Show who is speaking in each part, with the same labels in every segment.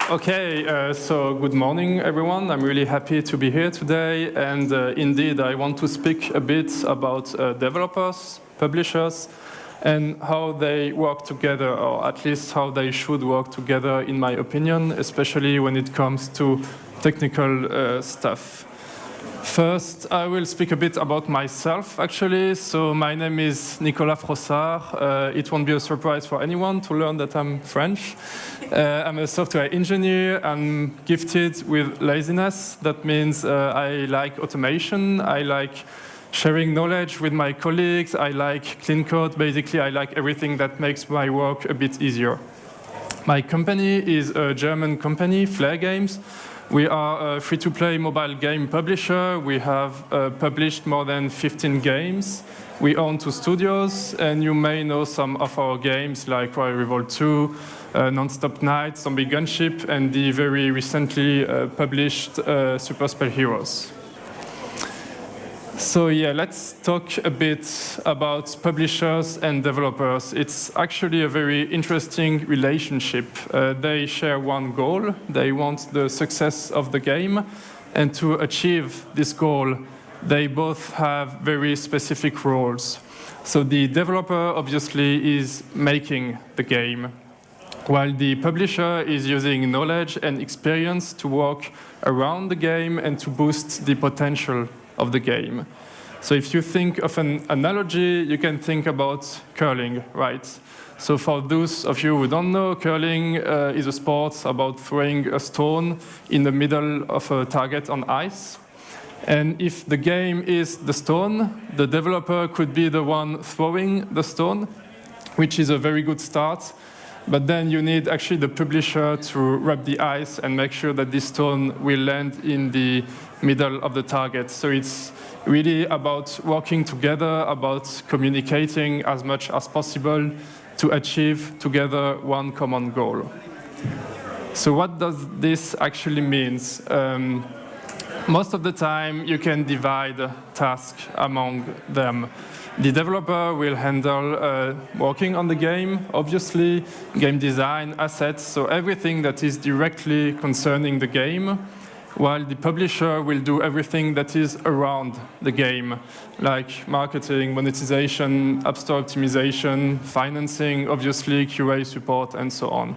Speaker 1: Okay, so good morning, everyone. I'm really happy to be here today, and indeed, I want to speak a bit about developers, publishers, and how they work together, or at least how they should work together, in my opinion, especially when it comes to technical stuff. First, I will speak a bit about myself, actually. So my name is Nicolas Frossard. It won't be a surprise for anyone to learn that I'm French. I'm a software engineer. I'm gifted with laziness. That means I like automation. I like sharing knowledge with my colleagues. I like clean code. Basically, I like everything that makes my work a bit easier. My company is a German company, Flaregames. We are a free-to-play mobile game publisher. We have published more than 15 games. We own 2 studios, and you may know some of our games like Royal Revolt 2, Non-Stop Night, Zombie Gunship, and the very recently published Super Spell Heroes. So yeah, let's talk a bit about publishers and developers. It's actually a very interesting relationship. They share one goal. They want the success of the game. And to achieve this goal, they both have very specific roles. So the developer obviously is making the game, while the publisher is using knowledge and experience to work around the game and to boost the potential of the game. So if you think of an analogy, you can think about curling, right? So for those of you who don't know, curling is a sport about throwing a stone in the middle of a target on ice. And if the game is the stone, the developer could be the one throwing the stone, which is a very good start. But then you need actually the publisher to rub the ice and make sure that this stone will land in the middle of the target. So it's really about working together, about communicating as much as possible to achieve together one common goal. So what does this actually mean? Most of the time, you can divide tasks among them. The developer will handle working on the game, obviously, game design, assets, so everything that is directly concerning the game, while the publisher will do everything that is around the game, like marketing, monetization, app store optimization, financing, obviously, QA support, and so on.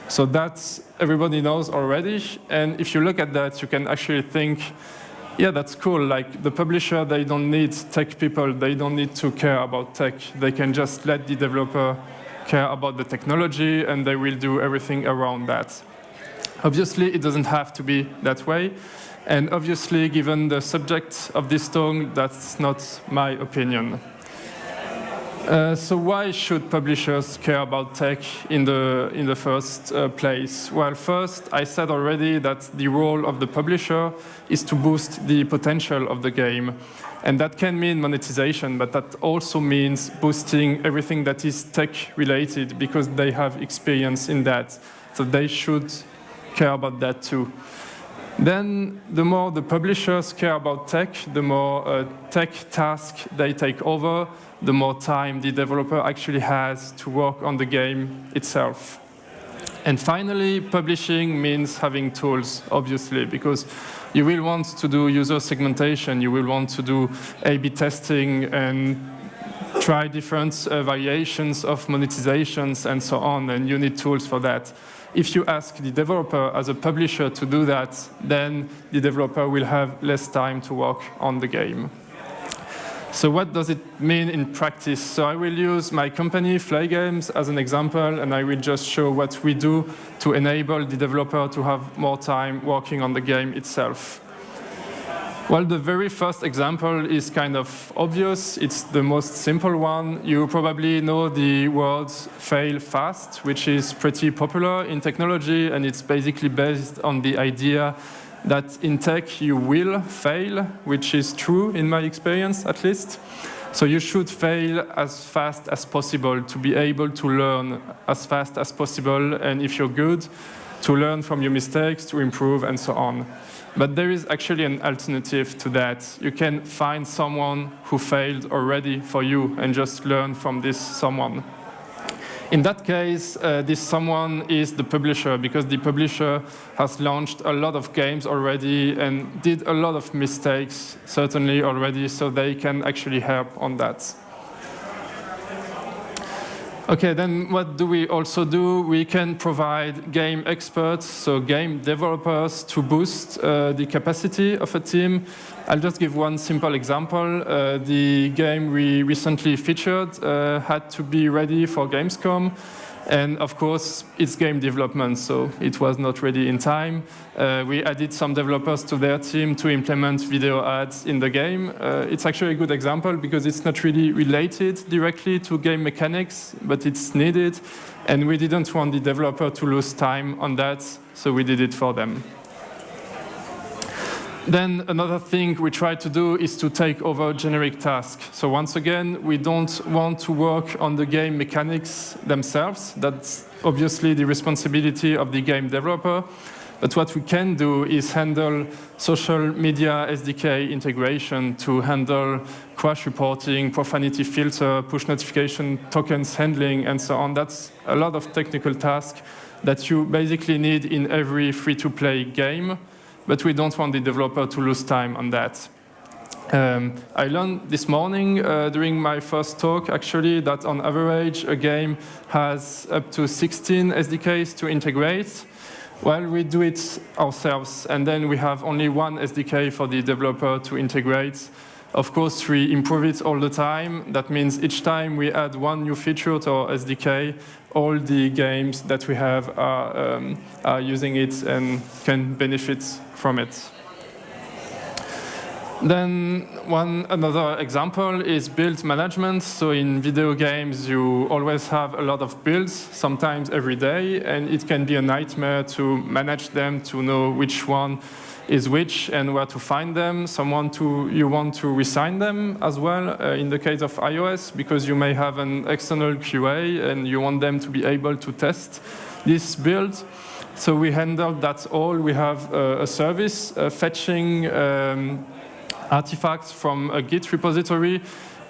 Speaker 1: So that's everybody knows already, and if you look at that, you can actually think, yeah, that's cool. Like the publisher, they don't need tech people. They don't need to care about tech. They can just let the developer care about the technology, and they will do everything around that. Obviously, it doesn't have to be that way. And obviously, given the subject of this talk, that's not my opinion. So why should publishers care about tech in the first place? Well, first, I said already that the role of the publisher is to boost the potential of the game. And that can mean monetization, but that also means boosting everything that is tech-related, because they have experience in that. So they should care about that too. Then, the more the publishers care about tech, the more tech tasks they take over, the more time the developer actually has to work on the game itself. And finally, publishing means having tools, obviously, because you will want to do user segmentation, you will want to do A/B testing and try different variations of monetizations and so on, and you need tools for that. If you ask the developer as a publisher to do that, then the developer will have less time to work on the game. So what does it mean in practice? So I will use my company, Flaregames, as an example, and I will just show what we do to enable the developer to have more time working on the game itself. Well, the very first example is kind of obvious. It's the most simple one. You probably know the word fail fast, which is pretty popular in technology, and it's basically based on the idea that in tech you will fail, which is true in my experience at least. So you should fail as fast as possible to be able to learn as fast as possible, and if you're good, to learn from your mistakes, to improve, and so on. But there is actually an alternative to that. You can find someone who failed already for you and just learn from this someone. In that case, this someone is the publisher, because the publisher has launched a lot of games already and did a lot of mistakes, certainly already, so they can actually help on that. Okay, then what do we also do? We can provide game experts, so game developers, to boost the capacity of a team. I'll just give one simple example. The game we recently featured had to be ready for Gamescom. And of course, it's game development, so it was not ready in time. We added some developers to their team to implement video ads in the game. It's actually a good example because it's not really related directly to game mechanics, but it's needed. And we didn't want the developer to lose time on that, so we did it for them. Then another thing we try to do is to take over generic tasks. So once again, we don't want to work on the game mechanics themselves. That's obviously the responsibility of the game developer. But what we can do is handle social media SDK integration to handle crash reporting, profanity filter, push notification tokens handling, and so on. That's a lot of technical tasks that you basically need in every free-to-play game. But we don't want the developer to lose time on that. I learned this morning during my first talk, actually, that on average, a game has up to 16 SDKs to integrate. Well, we do it ourselves, and then we have only one SDK for the developer to integrate. Of course, we improve it all the time. That means each time we add one new feature to our SDK, all the games that we have are using it and can benefit from it. Then another example is build management. So in video games, you always have a lot of builds, sometimes every day, and it can be a nightmare to manage them, to know which one is which and where to find them. You want to resign them as well in the case of iOS, because you may have an external QA and you want them to be able to test this build. So we handle that all. We have a service fetching artifacts from a Git repository.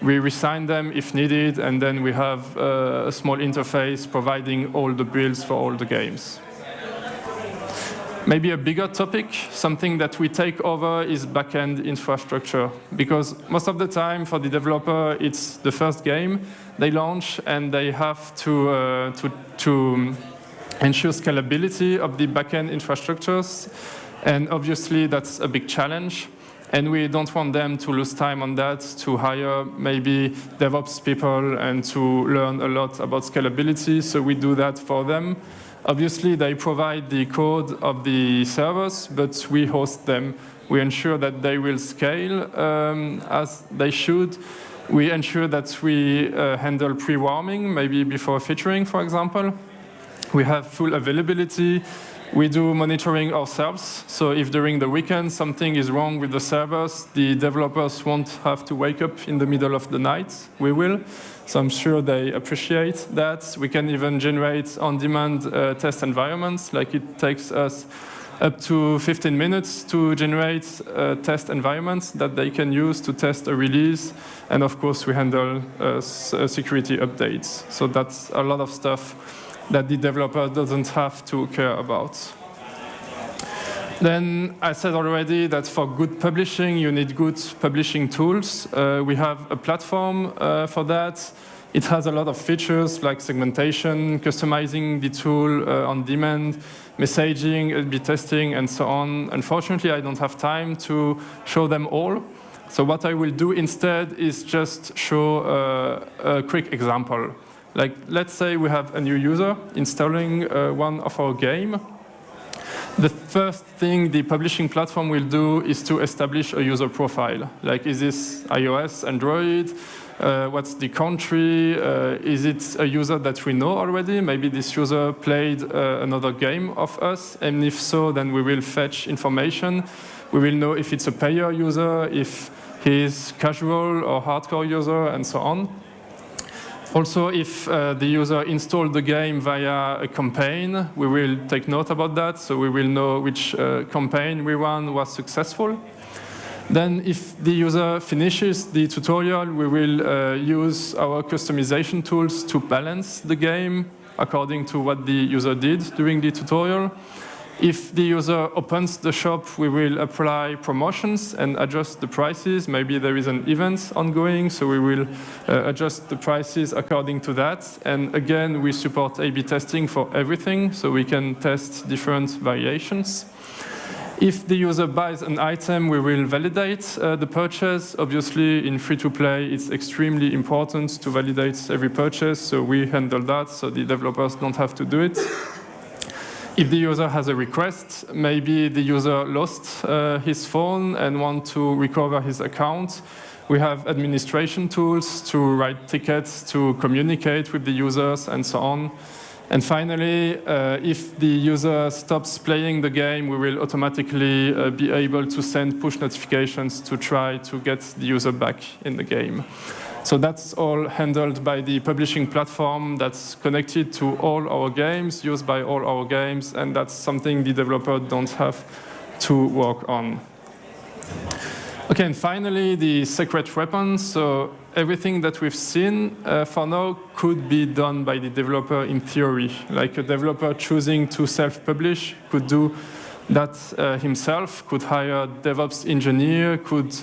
Speaker 1: We resign them if needed, and then we have a small interface providing all the builds for all the games. Maybe a bigger topic, something that we take over, is backend infrastructure. Because most of the time for the developer, it's the first game they launch, and they have to ensure scalability of the backend infrastructures. And obviously, that's a big challenge. And we don't want them to lose time on that, to hire maybe DevOps people and to learn a lot about scalability. So we do that for them. Obviously, they provide the code of the servers, but we host them. We ensure that they will scale as they should. We ensure that we handle pre-warming, maybe before featuring, for example. We have full availability. We do monitoring ourselves. So if during the weekend something is wrong with the servers, the developers won't have to wake up in the middle of the night. We will. So I'm sure they appreciate that. We can even generate on-demand test environments. Like it takes us up to 15 minutes to generate test environments that they can use to test a release. And of course, we handle security updates. So that's a lot of stuff that the developer doesn't have to care about. Then I said already that for good publishing, you need good publishing tools. We have a platform for that. It has a lot of features like segmentation, customizing the tool on demand, messaging, A/B testing, and so on. Unfortunately, I don't have time to show them all. So what I will do instead is just show a quick example. Like, let's say we have a new user installing one of our game. The first thing the publishing platform will do is to establish a user profile. Like, is this iOS, Android? What's the country? Is it a user that we know already? Maybe this user played another game of us, and if so, then we will fetch information. We will know if it's a payer user, if he's casual or hardcore user, and so on. Also, if the user installed the game via a campaign, we will take note about that, so we will know which campaign we ran was successful. Then, if the user finishes the tutorial, we will use our customization tools to balance the game. according to what the user did during the tutorial. If the user opens the shop, we will apply promotions and adjust the prices. Maybe there is an event ongoing, so we will adjust the prices according to that. And again, we support A/B testing for everything, so we can test different variations. If the user buys an item, we will validate the purchase. Obviously, in free-to-play, it's extremely important to validate every purchase, so we handle that, so the developers don't have to do it. If the user has a request, maybe the user lost his phone and wants to recover his account, we have administration tools to write tickets, to communicate with the users, and so on. And finally, if the user stops playing the game, we will automatically be able to send push notifications to try to get the user back in the game. So that's all handled by the publishing platform that's connected to all our games, used by all our games, and that's something the developer don't have to work on. Okay, and finally, the secret weapon. So everything that we've seen for now could be done by the developer in theory. Like a developer choosing to self-publish could do that himself, could hire a DevOps engineer, could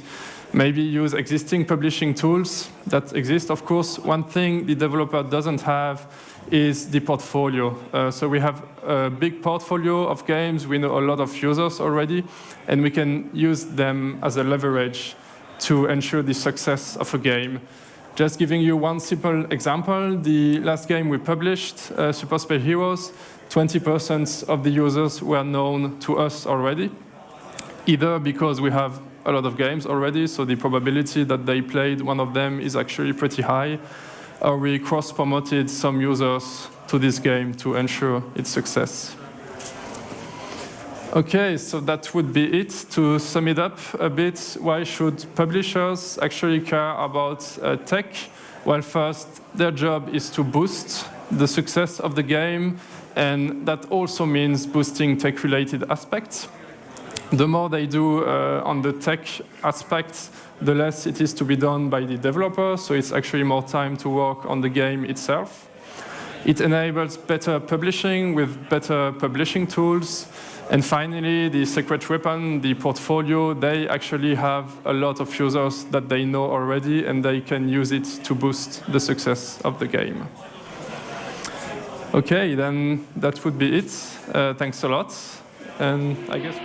Speaker 1: maybe use existing publishing tools that exist. Of course, one thing the developer doesn't have is the portfolio. So we have a big portfolio of games. We know a lot of users already, and we can use them as a leverage to ensure the success of a game. Just giving you one simple example, the last game we published, Super Spy Heroes, 20% of the users were known to us already, either because we have a lot of games already, so the probability that they played one of them is actually pretty high, or we cross-promoted some users to this game to ensure its success. Okay, so that would be it. To sum it up a bit, why should publishers actually care about tech? Well, first, their job is to boost the success of the game, and that also means boosting tech-related aspects. The more they do on the tech aspects, the less it is to be done by the developer, so it's actually more time to work on the game itself. It enables better publishing with better publishing tools. And finally, the secret weapon, the portfolio, they actually have a lot of users that they know already, and they can use it to boost the success of the game. Okay, then that would be it. Thanks a lot. And I guess